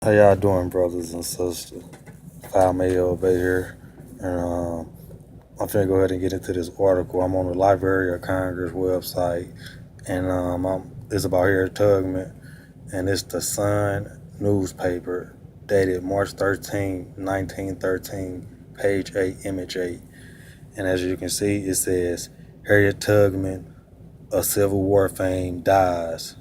How y'all doing, brothers and sisters? Family over here, and I'm finna go ahead and get into this article. I'm on the Library of Congress website, and it's about Harriet Tubman, and it's the Sun newspaper, dated March 13, 1913, page 8, image 8. And as you can see, it says Harriet Tubman, a Civil War fame, dies.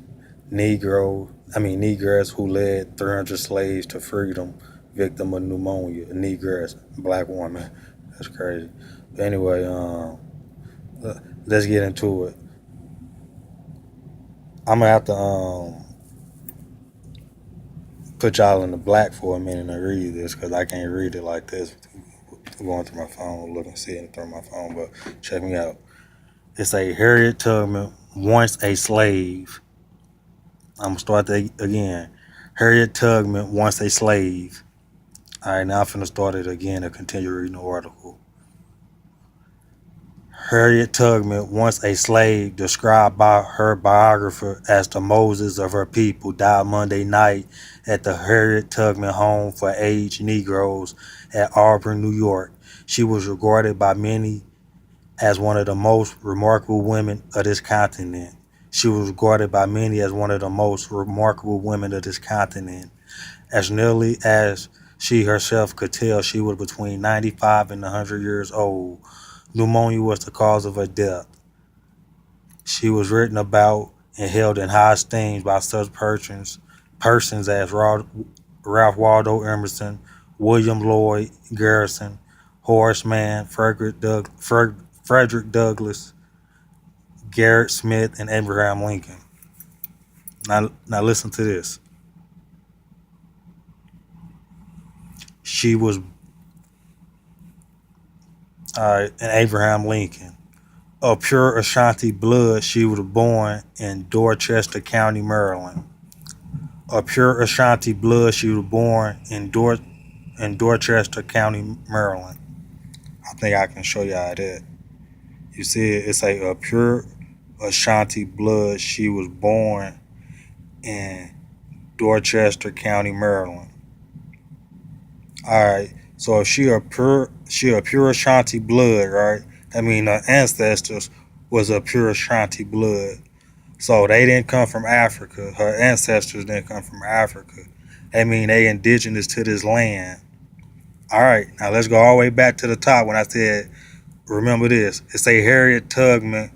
Negress who led 300 slaves to freedom, victim of pneumonia. A negress, black woman. That's crazy. But anyway, let's get into it. I'm gonna have to put y'all in the black for a minute and read this because I can't read it like this. Going through my phone, looking, sitting through my phone. But check me out. It's a Harriet Tubman, once a slave. I'm gonna start that again. Harriet Tubman, once a slave. All right, now I'm finna start it again and continue reading the article. Harriet Tubman, once a slave, described by her biographer as the Moses of her people, died Monday night at the Harriet Tubman Home for Aged Negroes at Auburn, New York. She was regarded by many as one of the most remarkable women of this continent. She was regarded by many as one of the most remarkable women of this continent. As nearly as she herself could tell, she was between 95 and 100 years old. Pneumonia was the cause of her death. She was written about and held in high esteem by such persons as Ralph Waldo Emerson, William Lloyd Garrison, Horace Mann, Frederick Douglass, Garrett Smith, and Abraham Lincoln. Now listen to this. She was and Abraham Lincoln. Of pure Ashanti blood, she was born in Dorchester County, Maryland. Of pure Ashanti blood, she was born in Dorchester County, Maryland. I think I can show y'all that. You see, it's like a pure Ashanti blood. She was born in Dorchester County, Maryland. All right. So if she a pure Ashanti blood, right? That means her ancestors was a pure Ashanti blood. So they didn't come from Africa. Her ancestors didn't come from Africa. That means they indigenous to this land. All right. Now let's go all the way back to the top when I said, remember this. It say Harriet Tubman,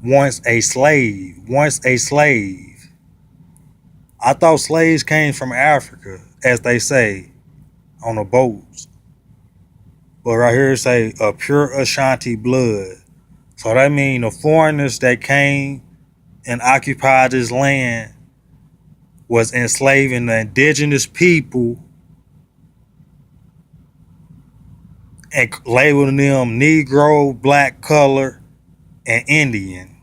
once a slave. Once a slave. I thought slaves came from Africa, as they say, on the boats. But right here it say a pure Ashanti blood. So that means the foreigners that came and occupied this land was enslaving the indigenous people and labeling them Negro, black, color, and Indian.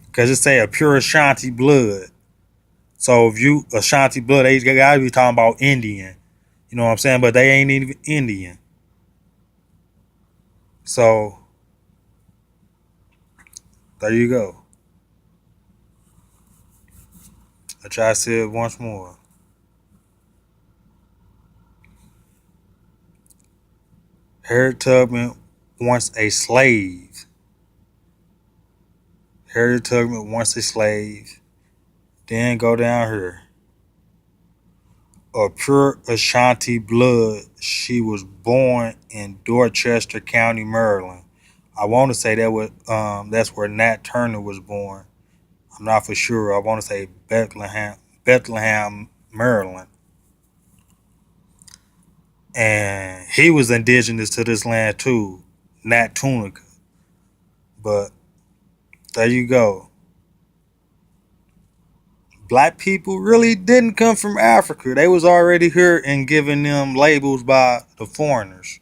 Because it say a pure Ashanti blood. So if you Ashanti blood, they gotta be talking about Indian. You know what I'm saying? But they ain't even Indian. So there you go. I try to say it once more. Harriet Tubman, once a slave. Harriet Tubman, once a slave. Then go down here. Of pure Ashanti blood, she was born in Dorchester County, Maryland. I want to say that's where Nat Turner was born. I'm not for sure. I want to say Bethlehem, Maryland. And he was indigenous to this land too, Nat Tunica. But there you go. Black people really didn't come from Africa. They was already here and giving them labels by the foreigners.